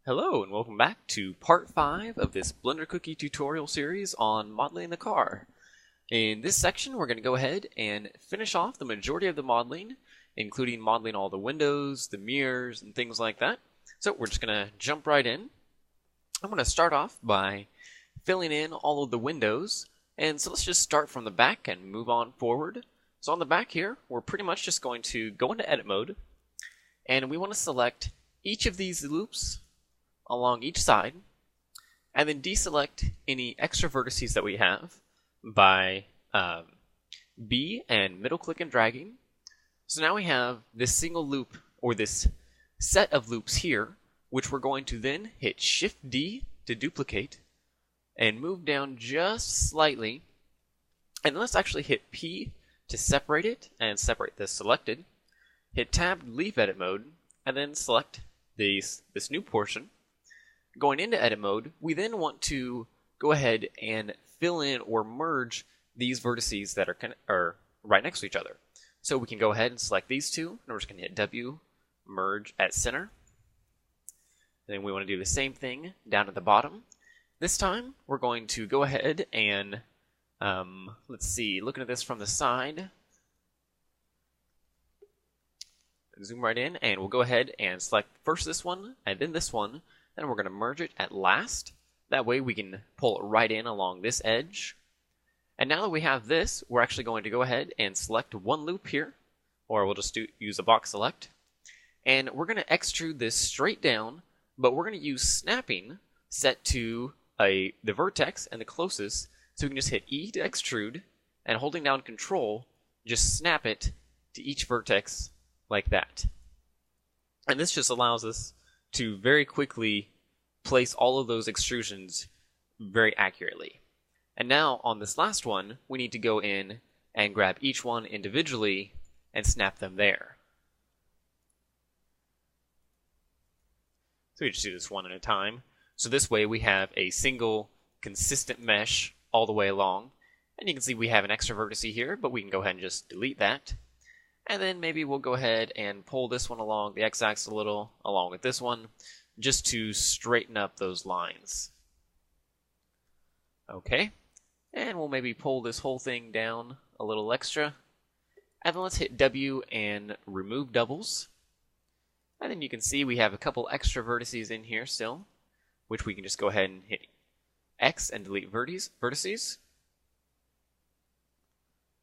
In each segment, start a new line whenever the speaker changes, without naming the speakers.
Hello and welcome back to part 5 of this Blender Cookie tutorial series on modeling the car. In this section we're going to go ahead and finish off the majority of the modeling, including modeling all the windows, the mirrors, and things like that. So we're just going to jump right in. I'm going to start off by filling in all of the windows, and so let's just start from the back and move on forward. So on the back here we're pretty much just going to go into edit mode, and we want to select each of these loops along each side, and then deselect any extra vertices that we have by B and middle click and dragging. So now we have this single loop, or this set of loops here, which we're going to then hit Shift D to duplicate and move down just slightly, and then let's actually hit P to separate it and separate this selected, hit Tab to leave edit mode, and then select this new portion. Going into edit mode, we then want to go ahead and fill in or merge these vertices that are right next to each other. So we can go ahead and select these two, and we're just going to hit W, merge at center. Then we want to do the same thing down at the bottom. This time, we're going to go ahead and, let's see, looking at this from the side, zoom right in, and we'll go ahead and select first this one, and then this one. Then we're going to merge it at last. That way we can pull it right in along this edge. And now that we have this, we're actually going to go ahead and select one loop here, or we'll just use a box select. And we're going to extrude this straight down, but we're going to use snapping set to the vertex and the closest, so we can just hit E to extrude, and holding down Control, just snap it to each vertex like that. And this just allows us to very quickly place all of those extrusions very accurately. And now on this last one, we need to go in and grab each one individually and snap them there. So we just do this one at a time. So this way we have a single consistent mesh all the way along. And you can see we have an extra vertex here, but we can go ahead and just delete that. And then maybe we'll go ahead and pull this one along the x-axis a little, along with this one, just to straighten up those lines. Okay, and we'll maybe pull this whole thing down a little extra. And then let's hit W and remove doubles. And then you can see we have a couple extra vertices in here still, which we can just go ahead and hit X and delete vertices.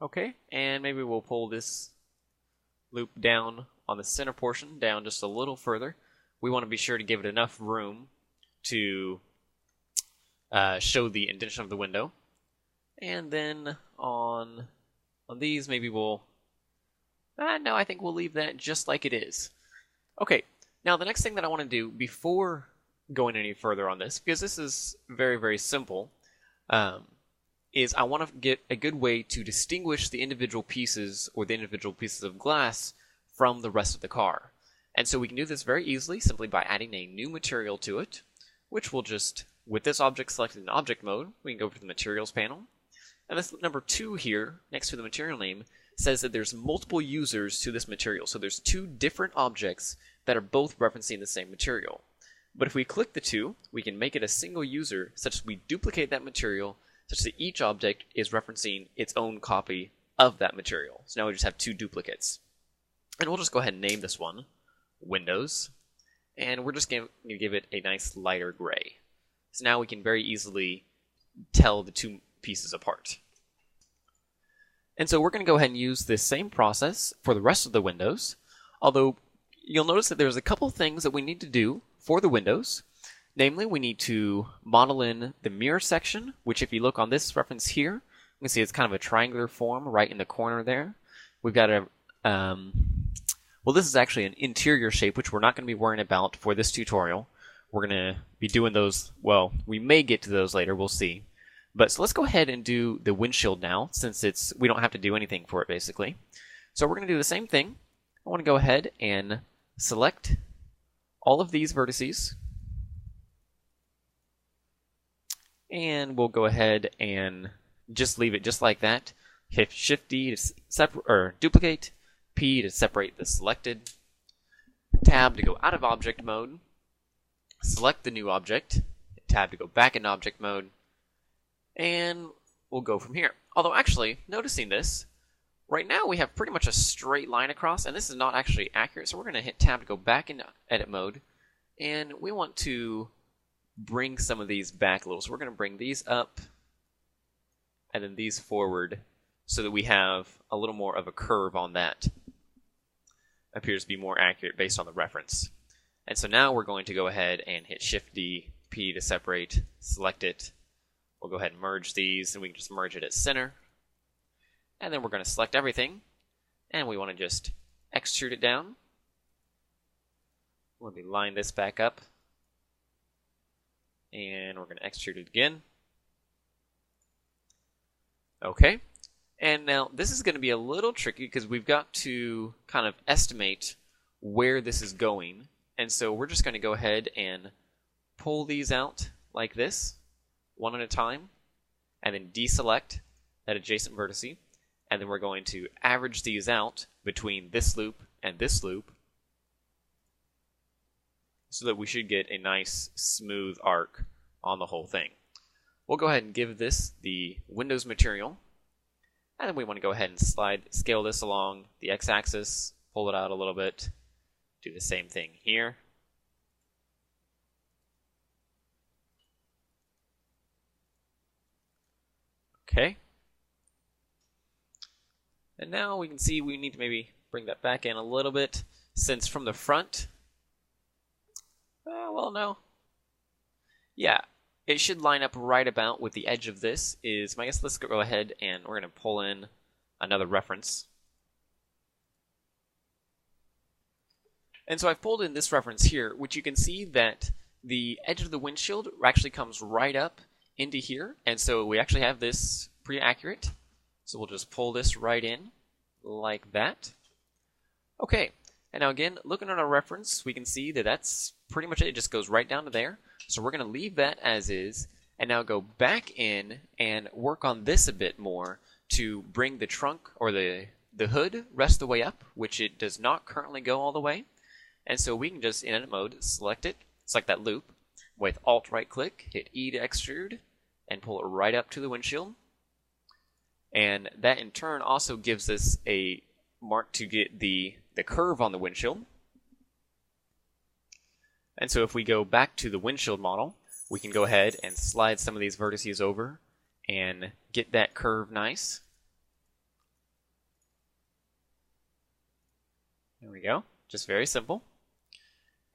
Okay, and maybe we'll pull this loop down on the center portion, down just a little further. We want to be sure to give it enough room to show the indentation of the window. And then on these, maybe we'll... no, I think we'll leave that just like it is. Okay, now the next thing that I want to do before going any further on this, because this is very, very simple, is I want to get a good way to distinguish the individual pieces or the individual pieces of glass from the rest of the car. And so we can do this very easily simply by adding a new material to it, which will just, with this object selected in object mode, we can go to the materials panel. And this number 2 here, next to the material name, says that there's multiple users to this material. So there's 2 different objects that are both referencing the same material. But if we click the 2, we can make it a single user such that we duplicate that material such that each object is referencing its own copy of that material. So now we just have 2 duplicates. And we'll just go ahead and name this one Windows. And we're just going to give it a nice lighter gray. So now we can very easily tell the 2 pieces apart. And so we're going to go ahead and use this same process for the rest of the windows. Although you'll notice that there's a couple things that we need to do for the windows. Namely, we need to model in the mirror section, which if you look on this reference here, you can see it's kind of a triangular form right in the corner there. We've got a, well, this is actually an interior shape, which we're not going to be worrying about for this tutorial. We're going to be doing those, well, we may get to those later, we'll see. But so let's go ahead and do the windshield now, since we don't have to do anything for it, basically. So we're going to do the same thing. I want to go ahead and select all of these vertices. And we'll go ahead and just leave it just like that. Hit Shift D to duplicate, P to separate the selected, Tab to go out of object mode, select the new object, hit tab to go back into object mode, and we'll go from here. Although actually, noticing this, right now we have pretty much a straight line across, and this is not actually accurate, so we're going to hit tab to go back into edit mode, and we want to bring some of these back a little. So we're going to bring these up, and then these forward, so that we have a little more of a curve on that. Appears to be more accurate based on the reference. And so now we're going to go ahead and hit Shift D, P to separate, select it. We'll go ahead and merge these, and we can just merge it at center. And then we're going to select everything, and we want to just extrude it down. Let me line this back up, and we're going to extrude it again. Okay, and now this is going to be a little tricky because we've got to kind of estimate where this is going, and so we're just going to go ahead and pull these out like this, one at a time, and then deselect that adjacent vertice, and then we're going to average these out between this loop and this loop, so that we should get a nice smooth arc on the whole thing. We'll go ahead and give this the Windows material, and then we want to go ahead and scale this along the x-axis, pull it out a little bit, do the same thing here. Okay. And now we can see we need to maybe bring that back in a little bit, since from the front, well, no. Yeah, it should line up right about with the edge of this is, I guess let's go ahead and we're going to pull in another reference. And so I've pulled in this reference here, which you can see that the edge of the windshield actually comes right up into here. And so we actually have this pretty accurate. So we'll just pull this right in like that. Okay. And now again, looking at our reference, we can see that that's pretty much it. It just goes right down to there. So we're going to leave that as is, and now go back in and work on this a bit more to bring the trunk or the hood rest the way up, which it does not currently go all the way. And so we can just, in edit mode, select it, select that loop, with Alt right click, hit E to extrude, and pull it right up to the windshield. And that in turn also gives us a mark to get the curve on the windshield. And so if we go back to the windshield model, we can go ahead and slide some of these vertices over and get that curve nice. There we go. Just very simple.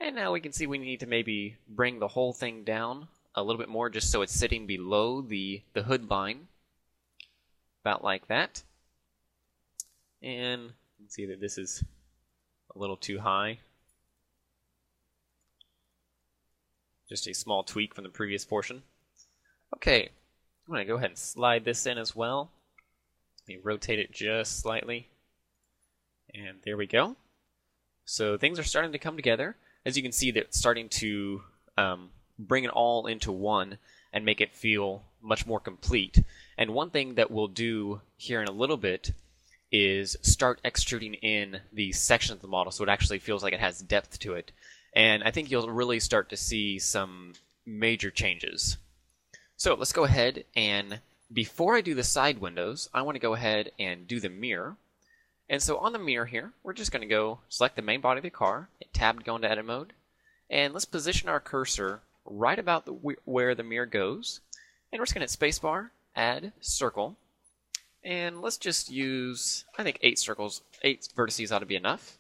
And now we can see we need to maybe bring the whole thing down a little bit more just so it's sitting below the hood line. About like that. And you can see that this is a little too high. Just a small tweak from the previous portion. Okay, I'm going to go ahead and slide this in as well. Let me rotate it just slightly. And there we go. So things are starting to come together. As you can see, they're starting to bring it all into one and make it feel much more complete. And one thing that we'll do here in a little bit is start extruding in the section of the model so it actually feels like it has depth to it. And I think you'll really start to see some major changes. So let's go ahead and before I do the side windows, I want to go ahead and do the mirror. And so on the mirror here, we're just going to go select the main body of the car, hit tab to go into edit mode, and let's position our cursor right about where the mirror goes. And we're just going to hit spacebar, add circle, and let's just use, I think 8 circles, 8 vertices ought to be enough.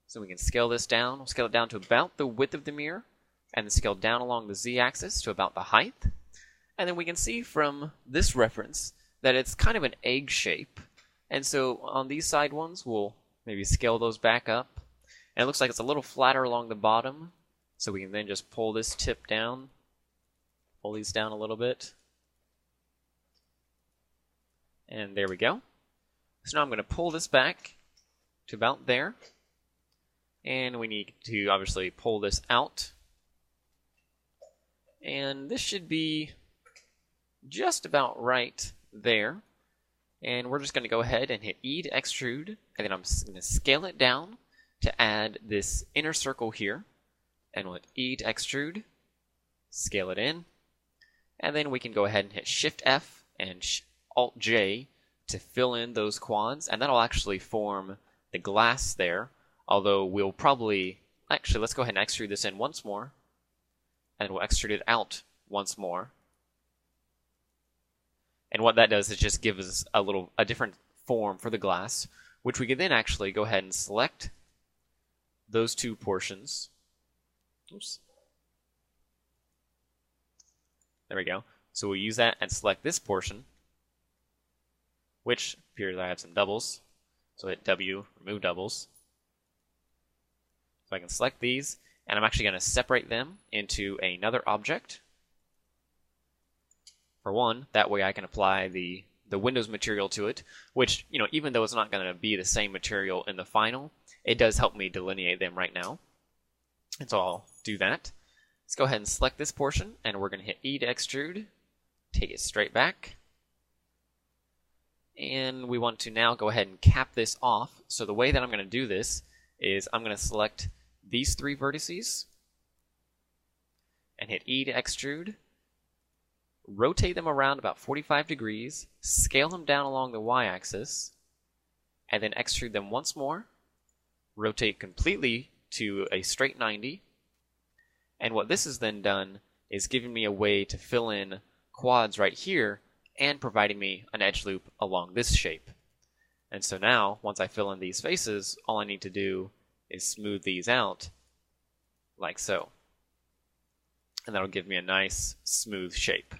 So we can scale this down. We'll scale it down to about the width of the mirror, and then scale down along the z-axis to about the height. And then we can see from this reference that it's kind of an egg shape. And so on these side ones, we'll maybe scale those back up. And it looks like it's a little flatter along the bottom. So we can then just pull this tip down, pull these down a little bit. And there we go. So now I'm going to pull this back to about there. And we need to obviously pull this out. And this should be just about right there. And we're just going to go ahead and hit E to extrude. And then I'm going to scale it down to add this inner circle here. and we'll hit E to extrude, scale it in, and then we can go ahead and hit Shift F and Alt J to fill in those quads, and that'll actually form the glass there, although we'll probably, actually let's go ahead and extrude this in once more, and we'll extrude it out once more. And what that does is just give us a different form for the glass, which we can then actually go ahead and select those two portions. Oops. There we go. So we'll use that and select this portion, which appears I have some doubles. So hit W, remove doubles. So I can select these, and I'm actually going to separate them into another object. For one, that way I can apply the Windows material to it, which, you know, even though it's not going to be the same material in the final, it does help me delineate them right now. And so I'll do that. Let's go ahead and select this portion, and we're going to hit E to extrude, take it straight back. And we want to now go ahead and cap this off. So the way that I'm going to do this is I'm going to select these three vertices and hit E to extrude, rotate them around about 45 degrees, scale them down along the y-axis, and then extrude them once more, rotate completely to a straight 90. And what this has then done is giving me a way to fill in quads right here and providing me an edge loop along this shape. And so now, once I fill in these faces, all I need to do is smooth these out like so. And that'll give me a nice smooth shape.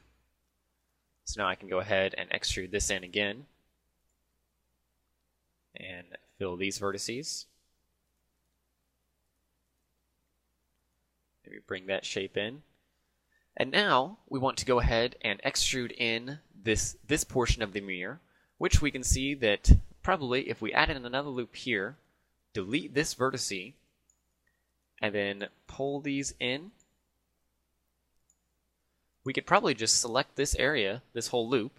So now I can go ahead and extrude this in again and fill these vertices. Maybe bring that shape in. And now we want to go ahead and extrude in this portion of the mirror, which we can see that probably if we add in another loop here, delete this vertice, and then pull these in, we could probably just select this area, this whole loop,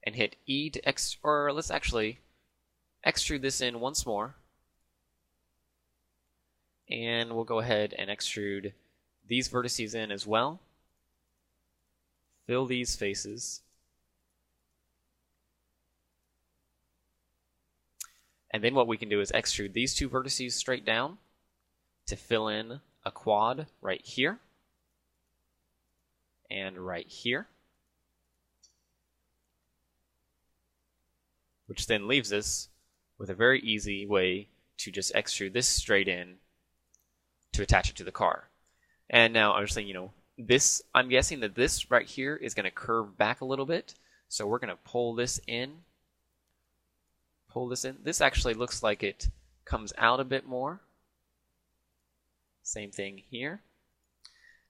and hit E to or let's actually extrude this in once more. And we'll go ahead and extrude these vertices in as well. Fill these faces. And then what we can do is extrude these two vertices straight down to fill in a quad right here and right here, which then leaves us with a very easy way to just extrude this straight in to attach it to the car. And now I'm just saying, you know, this, I'm guessing that this right here is going to curve back a little bit, so we're going to pull this in. Pull this in. This actually looks like it comes out a bit more. Same thing here.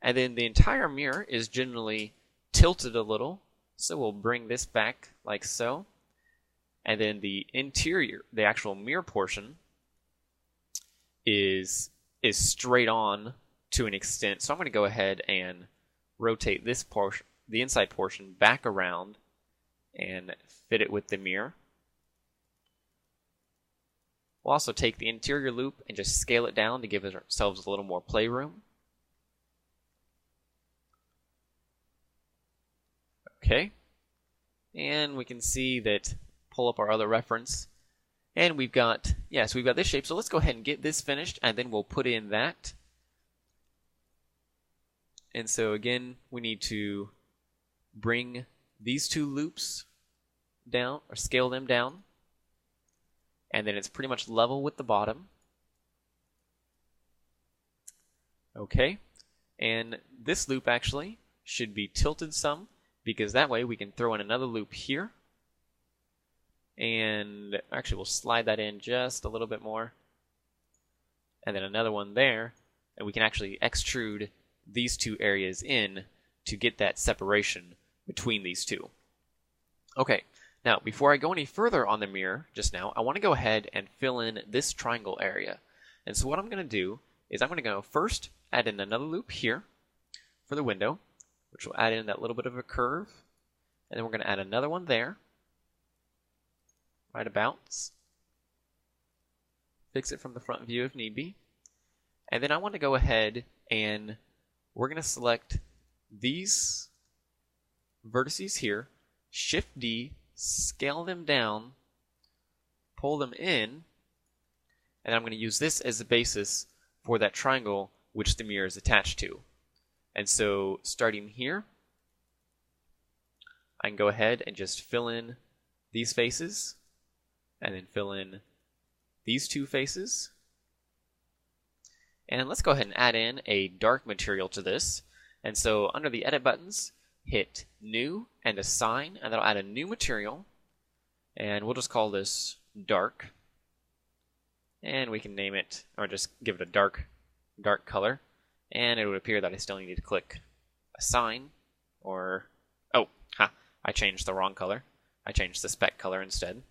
And then the entire mirror is generally tilted a little, so we'll bring this back like so. And then the interior, the actual mirror portion, is straight on to an extent. So I'm going to go ahead and rotate this portion, the inside portion, back around and fit it with the mirror. We'll also take the interior loop and just scale it down to give ourselves a little more playroom. Okay, and we can see that, pull up our other reference, and we've got, so we've got this shape. So let's go ahead and get this finished, and then we'll put in that. And so again, we need to bring these two loops down, or scale them down, and then it's pretty much level with the bottom. Okay, and this loop actually should be tilted some, because that way we can throw in another loop here. And actually we'll slide that in just a little bit more. And then another one there. And we can actually extrude these two areas in to get that separation between these two. Okay, now before I go any further on the mirror just now, I want to go ahead and fill in this triangle area. And so what I'm going to do is I'm going to go first add in another loop here for the window, which will add in that little bit of a curve. And then we're going to add another one there, right about. Fix it from the front view if need be. And then I want to go ahead and we're going to select these vertices here, Shift D, scale them down, pull them in, and I'm going to use this as the basis for that triangle which the mirror is attached to. And so starting here, I can go ahead and just fill in these faces, and then fill in these two faces. And let's go ahead and add in a dark material to this. And so under the edit buttons, hit new and assign, and that'll add a new material. And we'll just call this dark. And we can name it, or just give it a dark color. And it would appear that I still need to click assign, or, I changed the wrong color. I changed the spec color instead.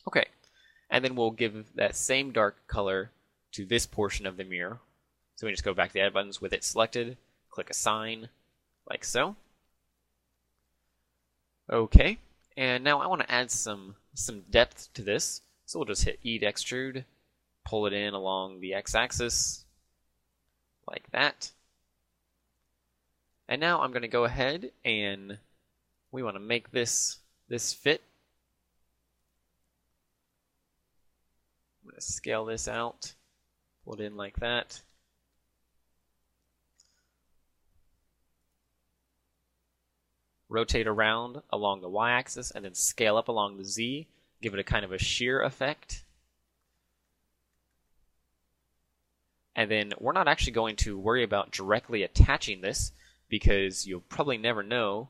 Okay, and then we'll give that same dark color to this portion of the mirror. So we just go back to the edit buttons with it selected, click assign, like so. Okay, and now I want to add some depth to this. So we'll just hit E to extrude, pull it in along the x-axis, like that. And now I'm going to go ahead and we want to make this fit. I'm going to scale this out, pull it in like that. Rotate around along the y-axis and then scale up along the z, give it a kind of a shear effect. And then we're not actually going to worry about directly attaching this because you'll probably never know.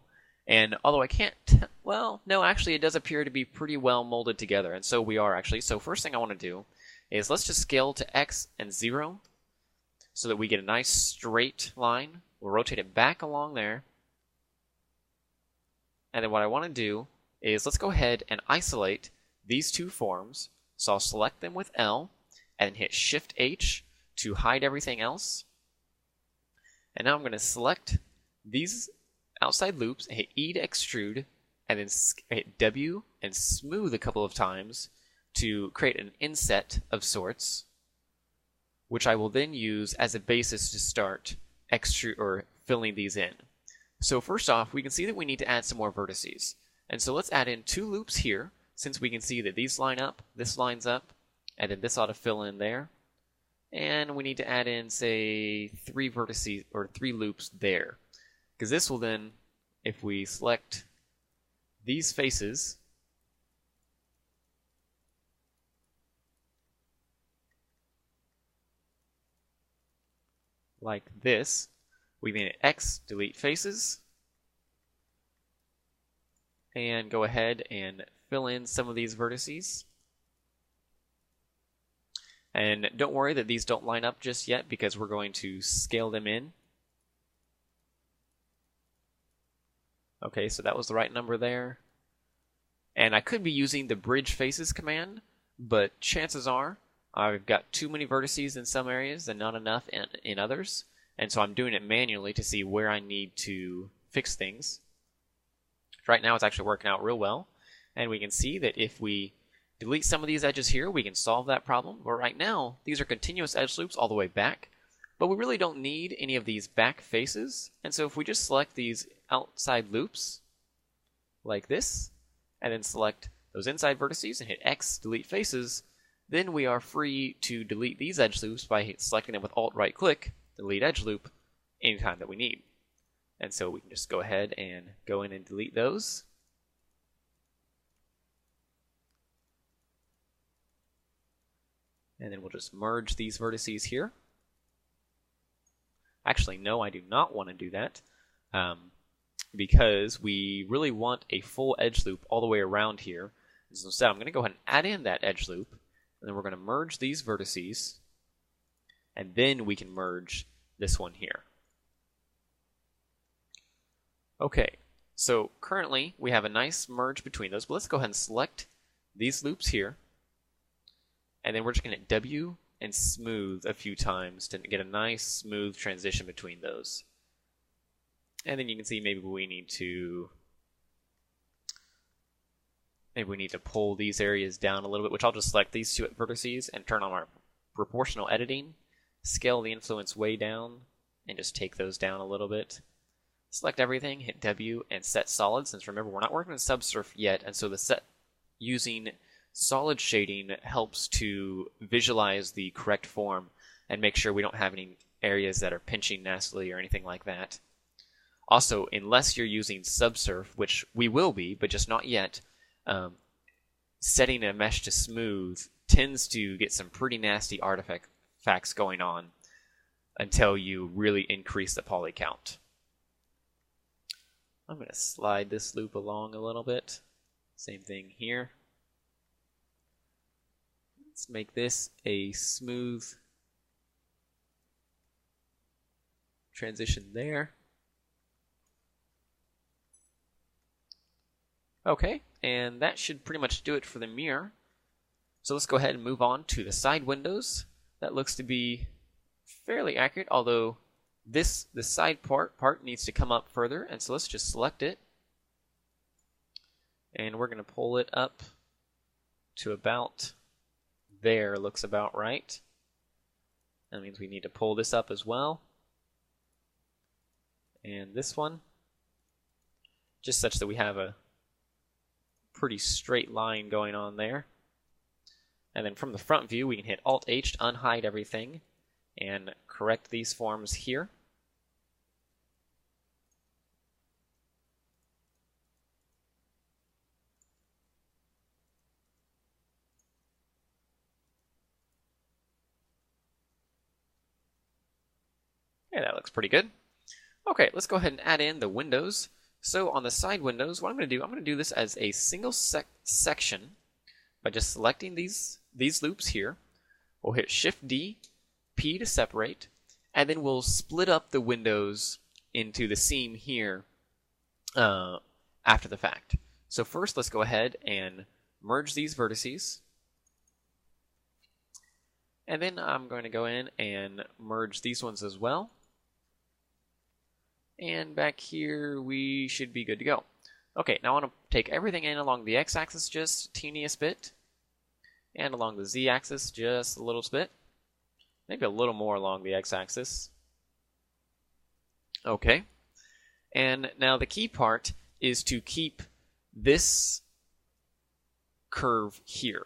And although I can't, well, no, actually it does appear to be pretty well molded together, and so we are actually. So first thing I want to do is let's just scale to x and 0 so that we get a nice straight line. We'll rotate it back along there. And then what I want to do is let's go ahead and isolate these two forms. So I'll select them with L and hit Shift H to hide everything else. And now I'm going to select these outside loops, hit E to extrude, and then hit W and smooth a couple of times to create an inset of sorts, which I will then use as a basis to start filling these in. So first off, we can see that we need to add some more vertices. And so let's add in 2 loops here, since we can see that these line up, this lines up, and then this ought to fill in there. And we need to add in, say, 3 vertices, or 3 loops there. Because this will then, if we select these faces, like this, we can hit X, delete faces, and go ahead and fill in some of these vertices. And don't worry that these don't line up just yet because we're going to scale them in. Okay, so that was the right number there. And I could be using the bridge faces command, but chances are I've got too many vertices in some areas and not enough in others. And so I'm doing it manually to see where I need to fix things. Right now it's actually working out real well. And we can see that if we delete some of these edges here, we can solve that problem. But right now, these are continuous edge loops all the way back. But we really don't need any of these back faces. And so if we just select these outside loops, like this, and then select those inside vertices and hit X, delete faces, then we are free to delete these edge loops by selecting them with Alt right click, delete edge loop, anytime that we need. And so we can just go ahead and go in and delete those. And then we'll just merge these vertices here. Actually, no, I do not want to do that because we really want a full edge loop all the way around here. So instead, I'm going to go ahead and add in that edge loop, and then we're going to merge these vertices, and then we can merge this one here. Okay, so currently we have a nice merge between those, but let's go ahead and select these loops here, and then we're just going to hit W and smooth a few times to get a nice smooth transition between those. And then you can see maybe we need to pull these areas down a little bit, which I'll just select these two vertices and turn on our proportional editing scale the influence way down, and just take those down a little bit. Select everything, hit W, and set solid, since remember, we're not working with Subsurf yet, and so using solid shading helps to visualize the correct form and make sure we don't have any areas that are pinching nastily or anything like that. Also, unless you're using Subsurf, which we will be, but just not yet, setting a mesh to smooth tends to get some pretty nasty artifacts going on until you really increase the poly count. I'm going to slide this loop along a little bit. Same thing here. Let's make this a smooth transition there. Okay, and that should pretty much do it for the mirror. So let's go ahead and move on to the side windows. That looks to be fairly accurate, although the side part needs to come up further, and so let's just select it. And we're going to pull it up to about there, looks about right. That means we need to pull this up as well. And this one, just such that we have a pretty straight line going on there. And then from the front view, we can hit Alt-H to unhide everything and correct these forms here. Okay, that looks pretty good. Okay, let's go ahead and add in the windows. So on the side windows, what I'm going to do this as a single section by just selecting these loops here. We'll hit Shift-D, P to separate, and then we'll split up the windows into the seam here after the fact. So first, let's go ahead and merge these vertices. And then I'm going to go in and merge these ones as well. And back here, we should be good to go. Okay, now I want to take everything in along the x-axis just a teeniest bit, and along the z-axis just a little bit. Maybe a little more along the x-axis. Okay. And now the key part is to keep this curve here.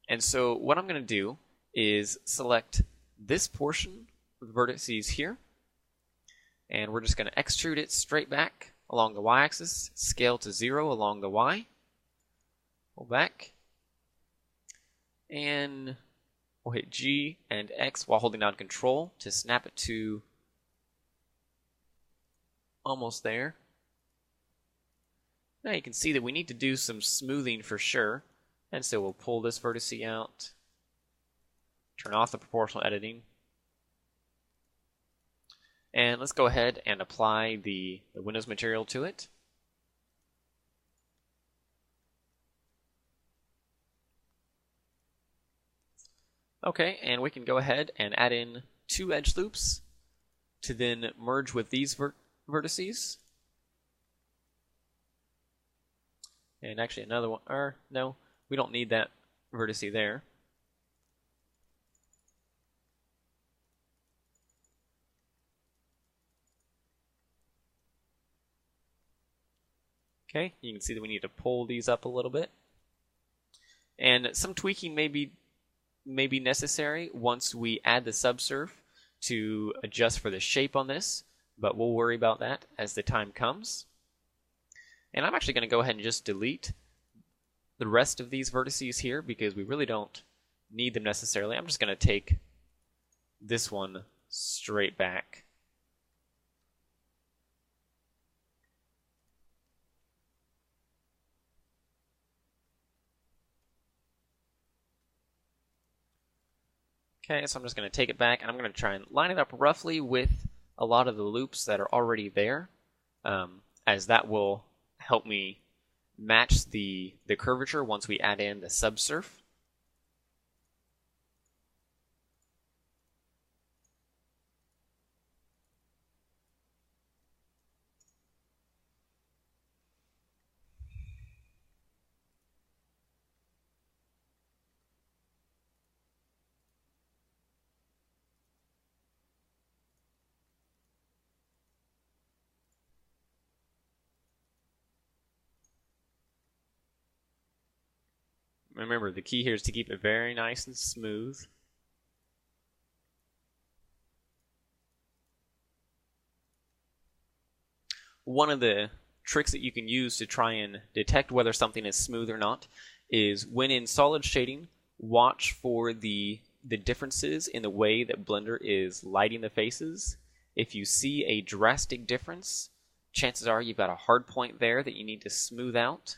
And so what I'm going to do is select this portion of the vertices here, and we're just going to extrude it straight back along the y-axis, scale to 0 along the y, pull back, and we'll hit G and X while holding down Control to snap it to almost there. Now you can see that we need to do some smoothing for sure, and so we'll pull this vertice out, turn off the proportional editing, and let's go ahead and apply the Windows material to it. Okay, and we can go ahead and add in 2 edge loops to then merge with these vertices. And actually another one, or no, we don't need that vertice there. Okay, you can see that we need to pull these up a little bit. And some tweaking may be necessary once we add the Subsurf to adjust for the shape on this, but we'll worry about that as the time comes. And I'm actually going to go ahead and just delete the rest of these vertices here because we really don't need them necessarily. I'm just going to take this one straight back. Okay, so I'm just going to take it back, and I'm going to try and line it up roughly with a lot of the loops that are already there, as that will help me match the curvature once we add in the Subsurf. Remember, the key here is to keep it very nice and smooth. One of the tricks that you can use to try and detect whether something is smooth or not is when in solid shading, watch for the differences in the way that Blender is lighting the faces. If you see a drastic difference, chances are you've got a hard point there that you need to smooth out.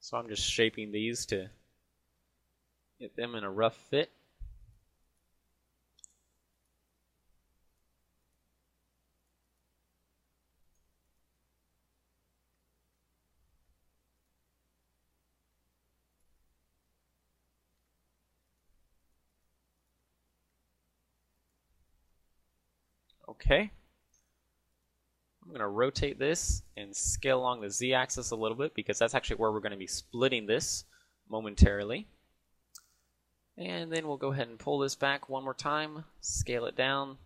So I'm just shaping these to get them in a rough fit. Okay. I'm going to rotate this and scale along the z-axis a little bit because that's actually where we're going to be splitting this momentarily. And then we'll go ahead and pull this back one more time, scale it down.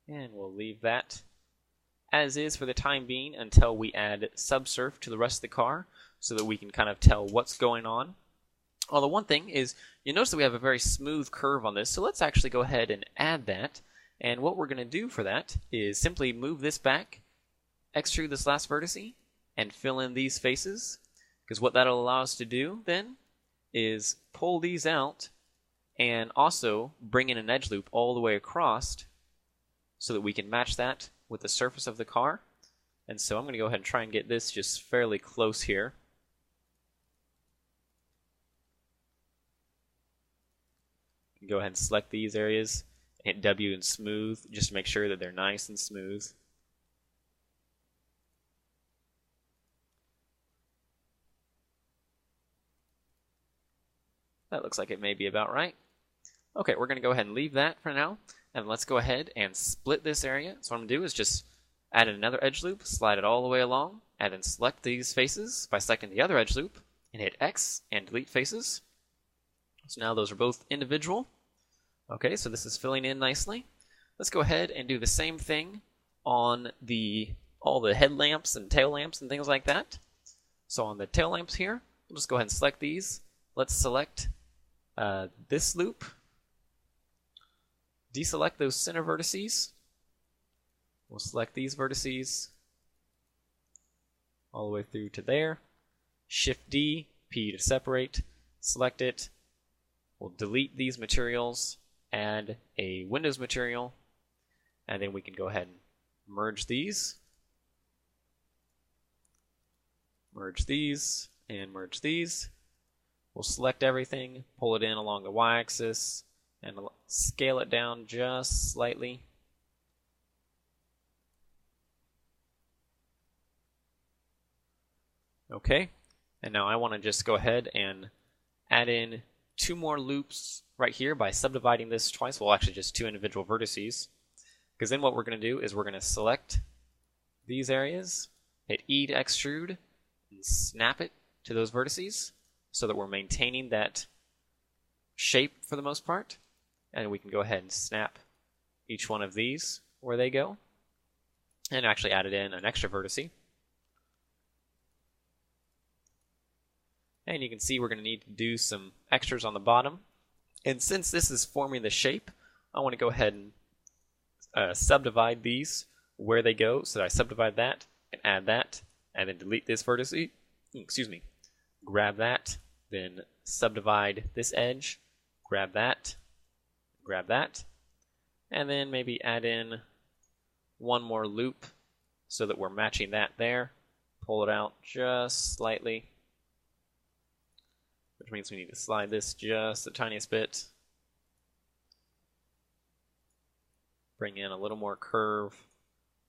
And we'll leave that as is for the time being until we add Subsurf to the rest of the car so that we can kind of tell what's going on. Well, the one thing is you notice that we have a very smooth curve on this, so let's actually go ahead and add that. And what we're going to do for that is simply move this back, extrude this last vertice, and fill in these faces, because what that'll allow us to do then is pull these out and also bring in an edge loop all the way across so that we can match that with the surface of the car. And so I'm going to go ahead and try and get this just fairly close here. Go ahead and select these areas, hit W and smooth, just to make sure that they're nice and smooth. That looks like it may be about right. Okay, we're going to go ahead and leave that for now. And let's go ahead and split this area. So what I'm going to do is just add another edge loop, slide it all the way along, and then select these faces by selecting the other edge loop, and hit X and delete faces. So now those are both individual. Okay, so this is filling in nicely. Let's go ahead and do the same thing on all the headlamps and tail lamps and things like that. So on the tail lamps here, we'll just go ahead and select these. Let's select this loop. Deselect those center vertices. We'll select these vertices all the way through to there. Shift D, P to separate. Select it. We'll delete these materials, add a Windows material, and then we can go ahead and merge these. Merge these and merge these. We'll select everything, pull it in along the y-axis, and scale it down just slightly. Okay, and now I want to just go ahead and add in 2 more loops right here by subdividing this twice. Well, actually just 2 individual vertices. Because then what we're going to do is we're going to select these areas, hit E to extrude, and snap it to those vertices so that we're maintaining that shape for the most part. And we can go ahead and snap each one of these where they go, and actually added in an extra vertice. And you can see we're going to need to do some extras on the bottom. And since this is forming the shape, I want to go ahead and subdivide these where they go. So I subdivide that and add that, and then delete this vertice. Excuse me. Grab that, then subdivide this edge, grab that, and then maybe add in 1 more loop so that we're matching that there. Pull it out just slightly, which means we need to slide this just the tiniest bit. Bring in a little more curve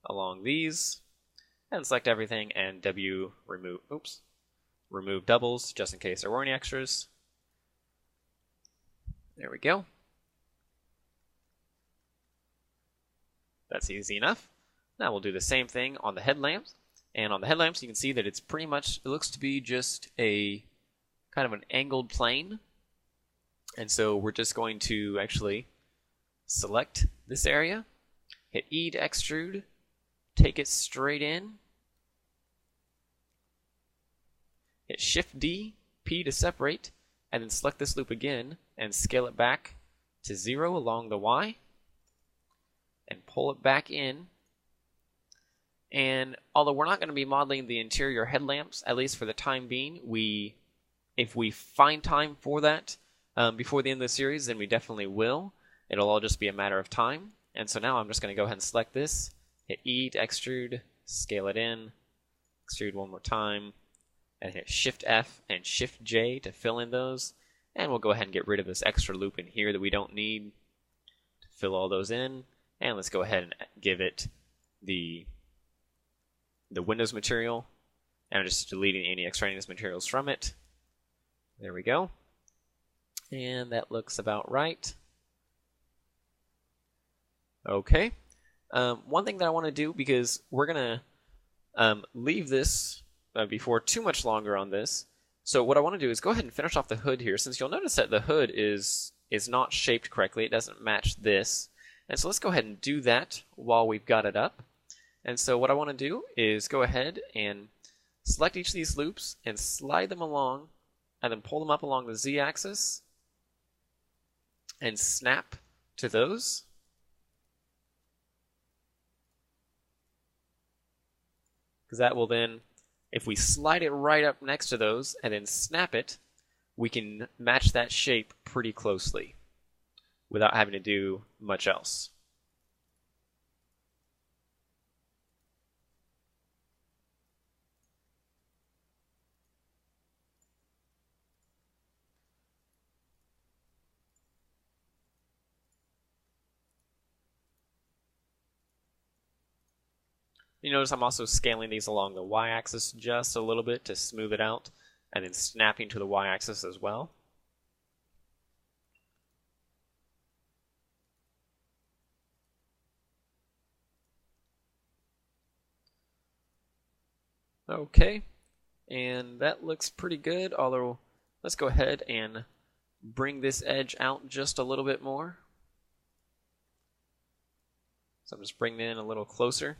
along these, and select everything and W remove. Oops. remove doubles just in case there were any extras. There we go. That's easy enough. Now we'll do the same thing on the headlamps. And on the headlamps, you can see that it's pretty much, it looks to be just a kind of an angled plane. And so we're just going to actually select this area, hit E to extrude, take it straight in, hit Shift D, P to separate, and then select this loop again and scale it back to 0 along the Y and pull it back in. And although we're not going to be modeling the interior headlamps, at least for the time being, if we find time for that before the end of the series, then we definitely will. It'll all just be a matter of time. And so now I'm just going to go ahead and select this, hit E to extrude, scale it in, extrude one more time, and hit Shift F and Shift J to fill in those. And we'll go ahead and get rid of this extra loop in here that we don't need to fill all those in. And let's go ahead and give it the Windows material. And I'm just deleting any extraneous materials from it. There we go. And that looks about right. Okay. One thing that I want to do, because we're going to leave this before too much longer on this. So what I want to do is go ahead and finish off the hood here, since you'll notice that the hood is not shaped correctly. It doesn't match this. And so let's go ahead and do that while we've got it up. And so what I want to do is go ahead and select each of these loops and slide them along and then pull them up along the Z-axis and snap to those. Because that will then, if we slide it right up next to those and then snap it, we can match that shape pretty closely without having to do much else. You notice I'm also scaling these along the Y-axis just a little bit to smooth it out, and then snapping to the Y-axis as well. Okay, and that looks pretty good, although let's go ahead and bring this edge out just a little bit more. So I'm just bringing it in a little closer.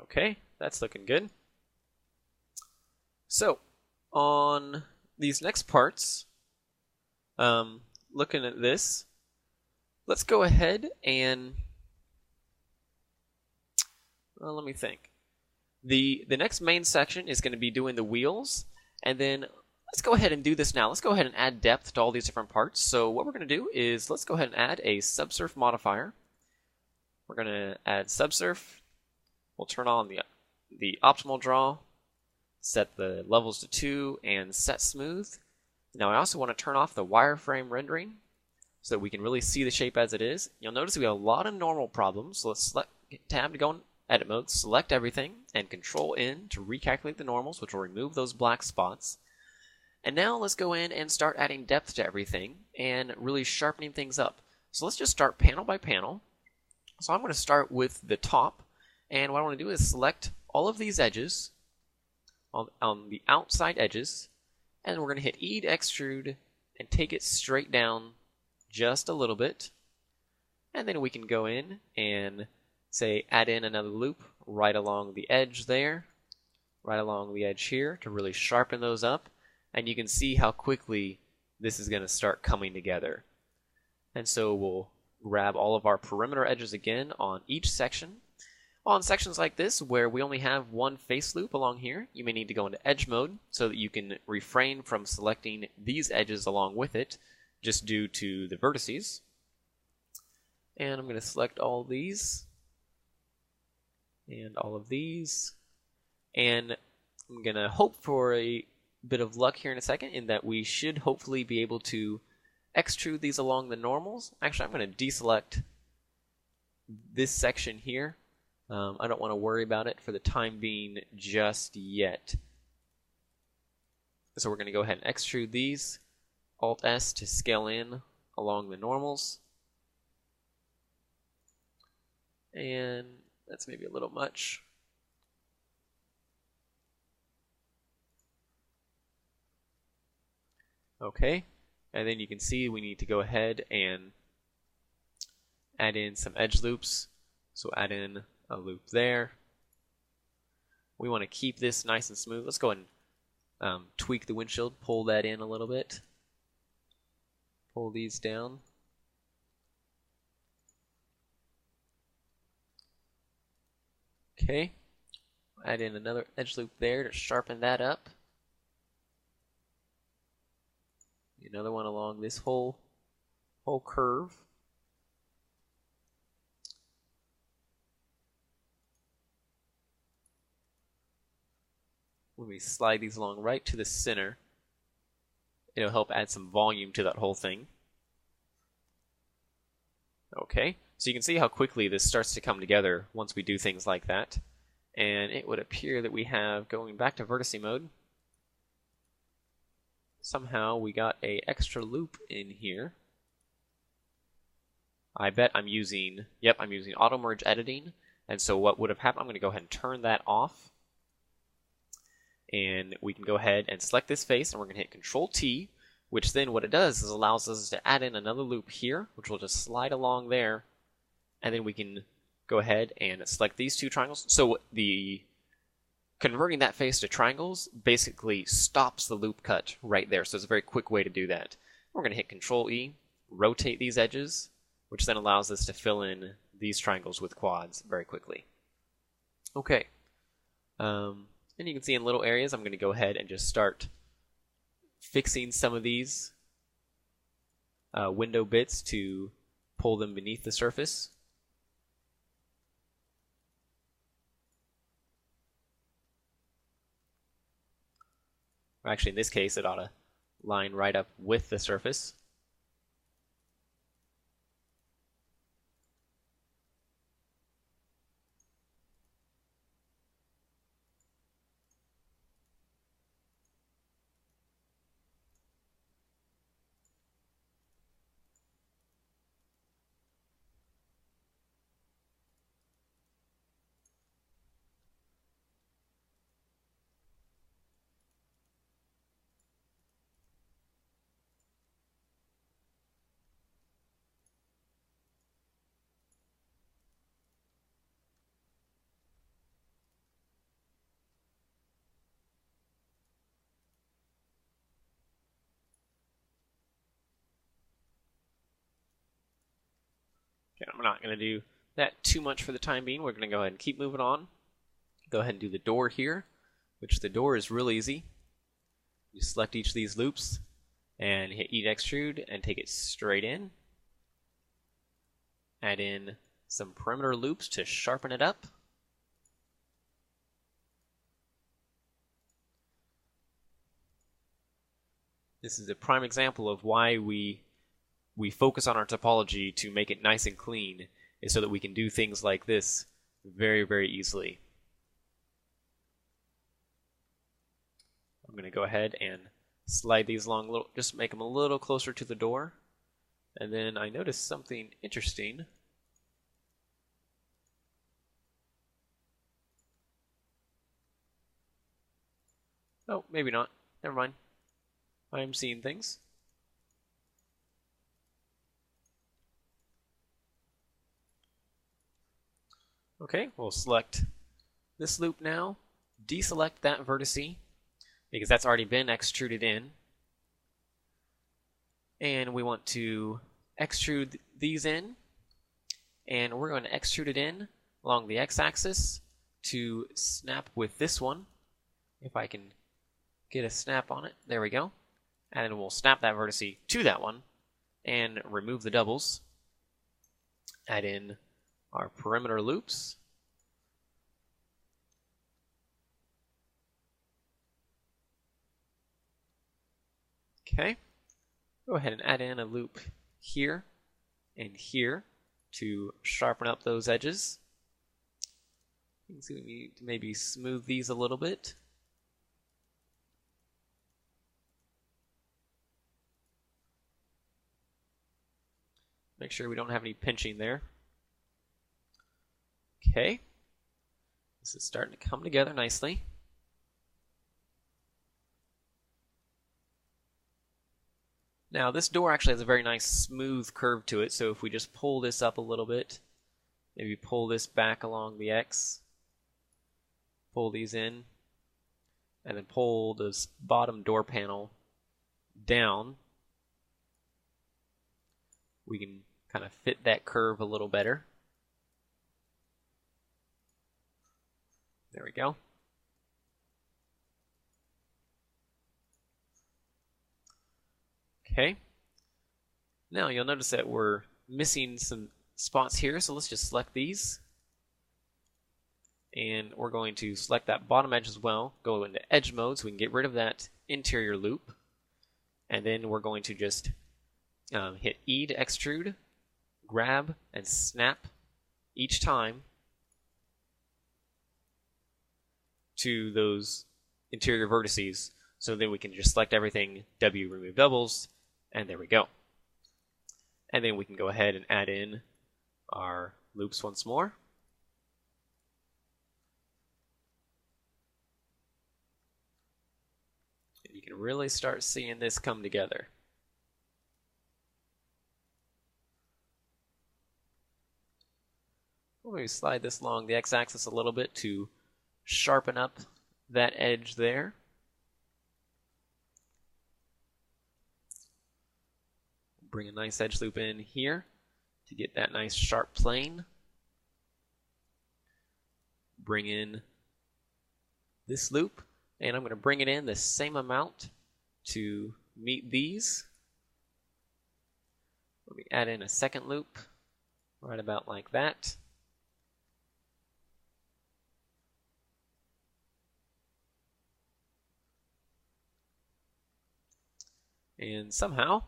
Okay, that's looking good. So, on these next parts, looking at this, let's go ahead and, well, let me think. The next main section is going to be doing the wheels, and then let's go ahead and do this now. Let's go ahead and add depth to all these different parts. So what we're going to do is let's go ahead and add a Subsurf Modifier. We're going to add Subsurf. We'll turn on the optimal draw, set the levels to 2, and set smooth. Now I also want to turn off the wireframe rendering so that we can really see the shape as it is. You'll notice we have a lot of normal problems, so let's select tab to go in edit mode, select everything, and Control N to recalculate the normals, which will remove those black spots. And now let's go in and start adding depth to everything and really sharpening things up. So let's just start panel by panel. So I'm going to start with the top. And what I want to do is select all of these edges on the outside edges, and we're going to hit E to extrude and take it straight down just a little bit. And then we can go in and say add in another loop right along the edge there, right along the edge here to really sharpen those up. And you can see how quickly this is going to start coming together. And so we'll grab all of our perimeter edges again on each section. On sections like this, where we only have one face loop along here, you may need to go into edge mode so that you can refrain from selecting these edges along with it, just due to the vertices. And I'm going to select all these, and all of these. And I'm going to hope for a bit of luck here in a second in that we should hopefully be able to extrude these along the normals. Actually, I'm going to deselect this section here. I don't want to worry about it for the time being just yet. So we're going to go ahead and extrude these. Alt-S to scale in along the normals. And that's maybe a little much. Okay, and then you can see we need to go ahead and add in some edge loops. So add in a loop there. We want to keep this nice and smooth. Let's go ahead and tweak the windshield, pull that in a little bit. Pull these down. Okay, add in another edge loop there to sharpen that up. Another one along this whole curve. When we slide these along right to the center, it'll help add some volume to that whole thing. Okay, so you can see how quickly this starts to come together once we do things like that. And it would appear that we have, going back to vertice mode, somehow we got an extra loop in here. I bet I'm using, I'm using auto merge editing. And so what would have happened, I'm going to go ahead and turn that off. And we can go ahead and select this face, and we're going to hit Control T, which then what it does is allows us to add in another loop here, which will just slide along there. And then we can go ahead and select these two triangles. So the converting that face to triangles basically stops the loop cut right there. So it's a very quick way to do that. We're going to hit Control E, rotate these edges, which then allows us to fill in these triangles with quads very quickly. Okay. And you can see in little areas, I'm going to go ahead and just start fixing some of these window bits to pull them beneath the surface. Or actually, in this case, it ought to line right up with the surface. Okay, I'm not going to do that too much for the time being. We're going to go ahead and keep moving on. Go ahead and do the door here, which the door is real easy. You select each of these loops and hit E to extrude and take it straight in. Add in some perimeter loops to sharpen it up. This is a prime example of why we focus on our topology to make it nice and clean, is so that we can do things like this very, very easily. I'm going to go ahead and slide these along a little, just make them a little closer to the door. And then I noticed something interesting. Oh, maybe not. Never mind. I'm seeing things. Okay, we'll select this loop now, deselect that vertice, because that's already been extruded in. And we want to extrude these in, and we're going to extrude it in along the x-axis to snap with this one. If I can get a snap on it, there we go. And then we'll snap that vertice to that one and remove the doubles. Add in our perimeter loops. Okay, go ahead and add in a loop here and here to sharpen up those edges. You can see we need to maybe smooth these a little bit. Make sure we don't have any pinching there. Okay, this is starting to come together nicely. Now this door actually has a very nice smooth curve to it, so if we just pull this up a little bit, maybe pull this back along the X, pull these in, and then pull this bottom door panel down, we can kind of fit that curve a little better. There we go. Okay. Now you'll notice that we're missing some spots here, so let's just select these. And we're going to select that bottom edge as well, go into edge mode so we can get rid of that interior loop. And then we're going to just hit E to extrude, grab, and snap each time to those interior vertices. So then we can just select everything, W, remove doubles, and there we go. And then we can go ahead and add in our loops once more. And you can really start seeing this come together. We'll maybe slide this along the x-axis a little bit to sharpen up that edge there. Bring a nice edge loop in here to get that nice sharp plane. Bring in this loop, and I'm going to bring it in the same amount to meet these. Let me add in a second loop, right about like that. And somehow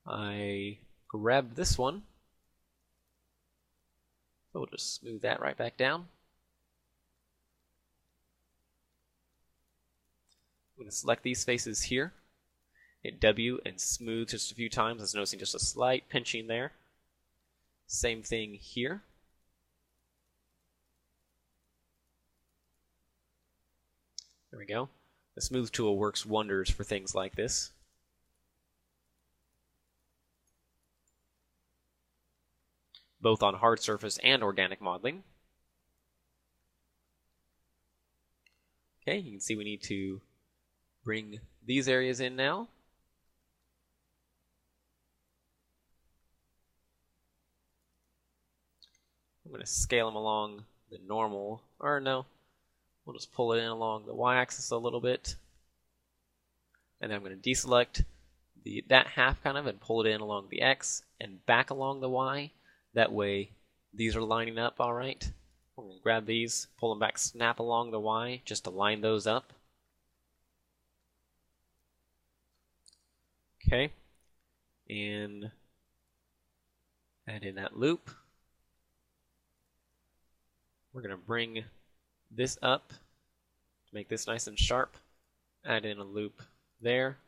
I grabbed this one, so we'll just smooth that right back down. I'm going to select these faces here, hit W and smooth just a few times. I was noticing just a slight pinching there. Same thing here. There we go. The smooth tool works wonders for things like this. Both on hard surface and organic modeling. Okay, you can see we need to bring these areas in now. I'm going to scale them along the normal, or no, we'll just pull it in along the y-axis a little bit. And then I'm going to deselect that half kind of and pull it in along the x and back along the y. That way, these are lining up all right. We're going to grab these, pull them back, snap along the Y, just to line those up. Okay. And add in that loop. We're going to bring this up to make this nice and sharp. Add in a loop there.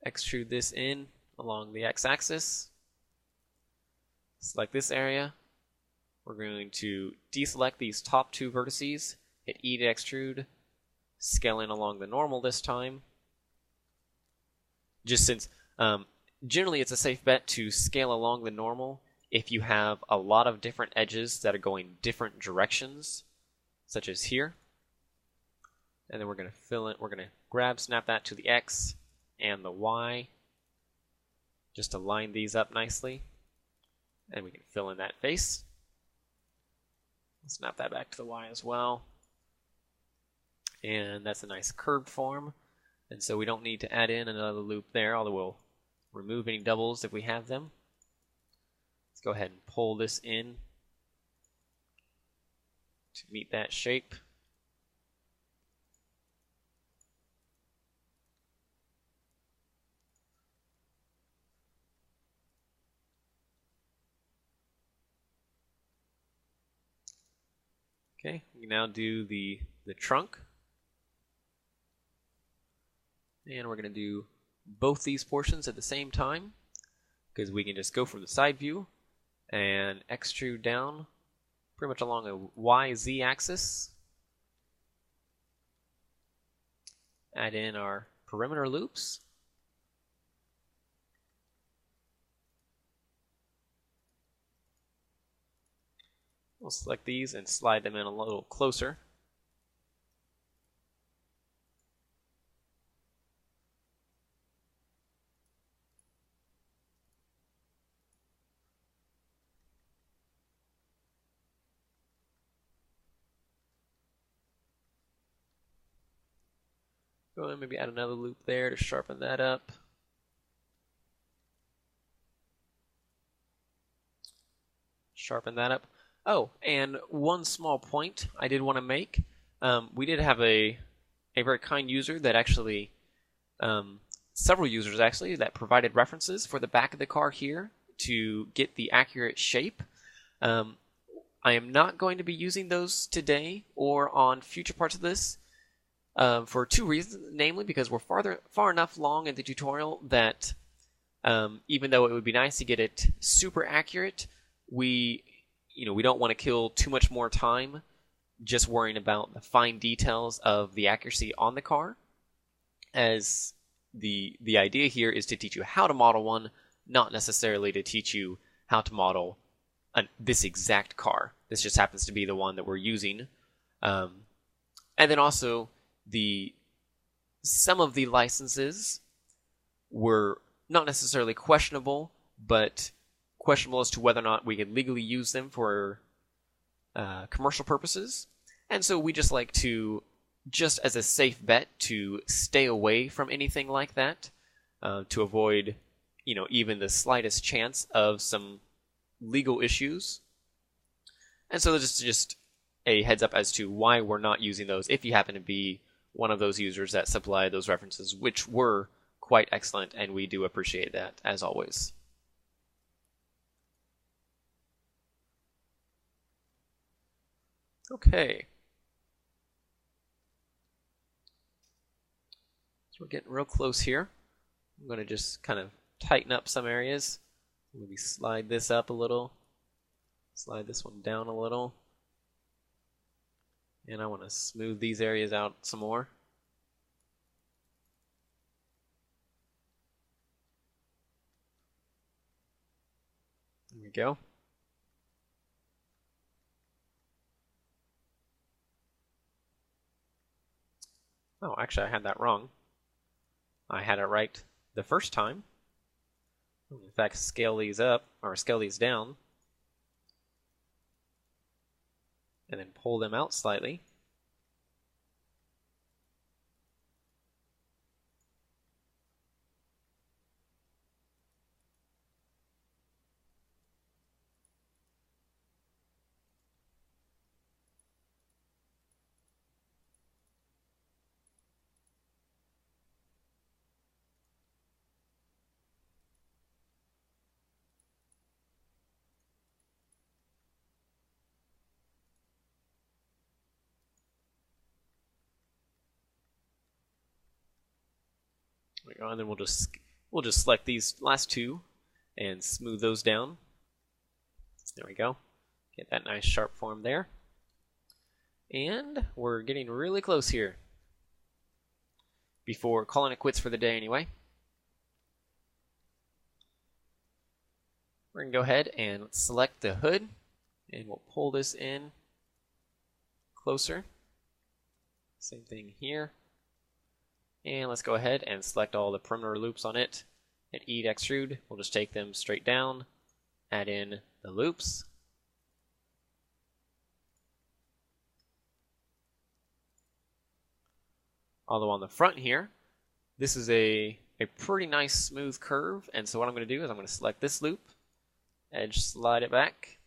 Extrude this in along the x-axis. Select this area. We're going to deselect these top two vertices, hit E to extrude, scale in along the normal this time. Just since generally it's a safe bet to scale along the normal if you have a lot of different edges that are going different directions, such as here. And then we're going to fill it, we're going to grab, snap that to the X and the Y, just to line these up nicely. And we can fill in that face. Snap that back to the Y as well. And that's a nice curved form. And so we don't need to add in another loop there, although we'll remove any doubles if we have them. Let's go ahead and pull this in to meet that shape. Okay, we can now do the trunk. And we're going to do both these portions at the same time, because we can just go from the side view and extrude down pretty much along a YZ axis. Add in our perimeter loops. We'll select these and slide them in a little closer. Go ahead and maybe add another loop there to sharpen that up. Sharpen that up. Oh, and one small point I did want to make. We did have a very kind user that actually, several users actually, that provided references for the back of the car here to get the accurate shape. I am not going to be using those today or on future parts of this for two reasons. Namely, because we're far enough along in the tutorial that even though it would be nice to get it super accurate, we don't want to kill too much more time just worrying about the fine details of the accuracy on the car, as the idea here is to teach you how to model one, not necessarily to teach you how to model this exact car. This just happens to be the one that we're using. And then also, some of the licenses were not necessarily questionable, but questionable as to whether or not we could legally use them for commercial purposes. And so we just like to, just as a safe bet, to stay away from anything like that, to avoid, even the slightest chance of some legal issues. And so this is just a heads up as to why we're not using those, if you happen to be one of those users that supplied those references, which were quite excellent, and we do appreciate that, as always. Okay. So we're getting real close here. I'm going to just kind of tighten up some areas. Maybe slide this up a little. Slide this one down a little. And I want to smooth these areas out some more. There we go. Oh, actually I had that wrong. I had it right the first time. In fact, scale these up, or scale these down, and then pull them out slightly. There we go, and then we'll just select these last two and smooth those down. There we go. Get that nice sharp form there. And we're getting really close here. Before calling it quits for the day anyway. We're going to go ahead and select the hood, and we'll pull this in closer. Same thing here. And let's go ahead and select all the perimeter loops on it. Hit E to extrude. We'll just take them straight down, add in the loops. Although on the front here, this is a pretty nice smooth curve, and so what I'm going to do is I'm going to select this loop, edge slide it back,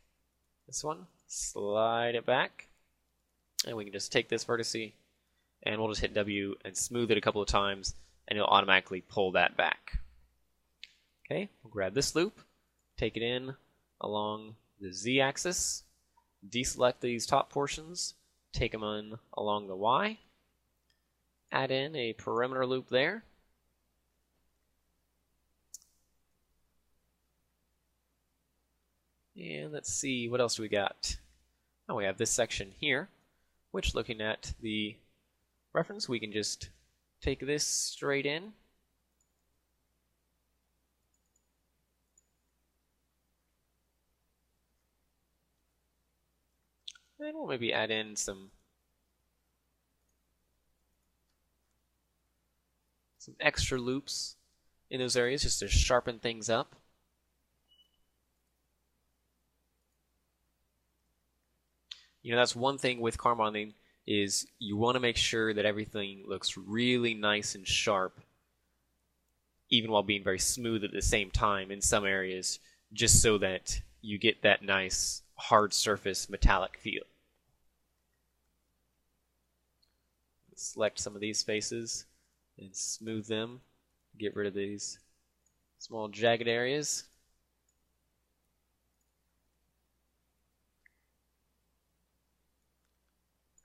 this one, slide it back, and we can just take this vertice, and we'll just hit W and smooth it a couple of times, and it'll automatically pull that back. Okay, we'll grab this loop, take it in along the Z-axis, deselect these top portions, take them on along the Y. Add in a perimeter loop there. And let's see, what else do we got? Oh, we have this section here, which, looking at the reference, we can just take this straight in. And we'll maybe add in some extra loops in those areas just to sharpen things up. You know, that's one thing with car modeling, is you want to make sure that everything looks really nice and sharp, even while being very smooth at the same time in some areas, just so that you get that nice hard surface metallic feel. Select some of these faces and smooth them, get rid of these small jagged areas.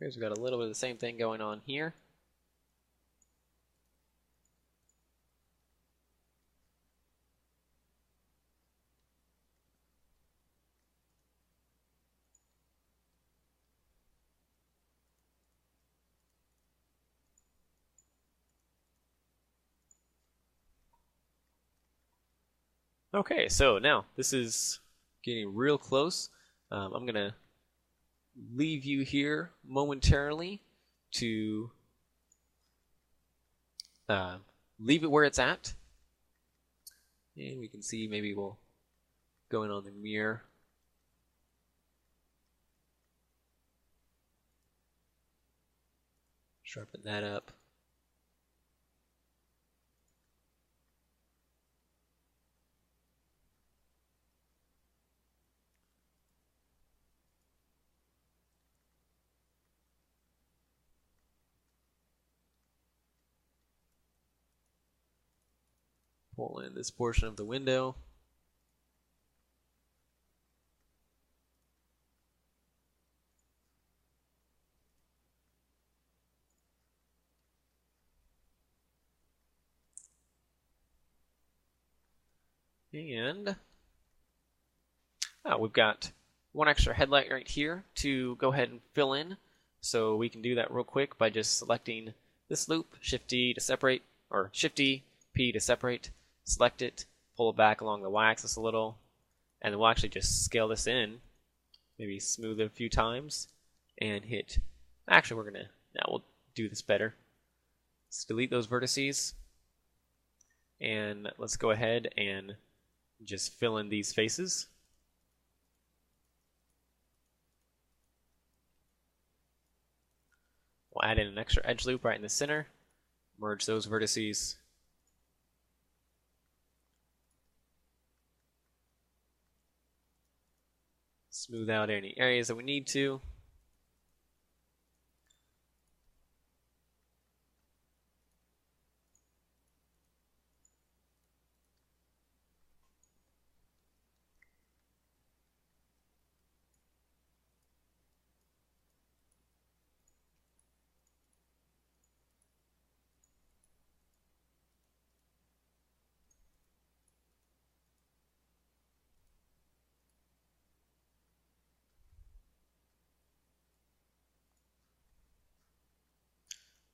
Okay, so we've got a little bit of the same thing going on here. Okay, so now this is getting real close. I'm going to leave you here momentarily to leave it where it's at. And we can see, maybe we'll go in on the mirror. Sharpen that up. Pull in this portion of the window. And we've got one extra headlight right here to go ahead and fill in. So we can do that real quick by just selecting this loop, Shift-D to separate, or Shift-D, P to separate. Select it, pull it back along the y-axis a little, and then we'll actually just scale this in, maybe smooth it a few times, and hit. Actually, we'll do this better. Let's delete those vertices, and let's go ahead and just fill in these faces. We'll add in an extra edge loop right in the center, merge those vertices. Smooth out any areas that we need to.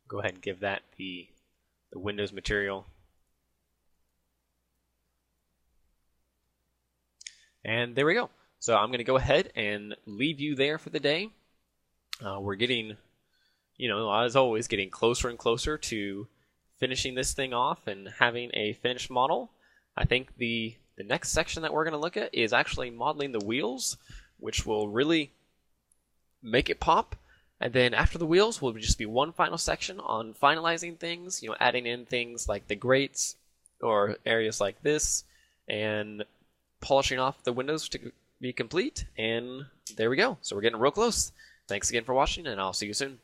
Go ahead and give that the Windows material. And there we go. So I'm going to go ahead and leave you there for the day. We're getting, as always, getting closer and closer to finishing this thing off and having a finished model. I think the next section that we're going to look at is actually modeling the wheels, which will really make it pop. And then after the wheels will just be one final section on finalizing things, adding in things like the grates or areas like this, and polishing off the windows to be complete. And there we go. So we're getting real close. Thanks again for watching, and I'll see you soon.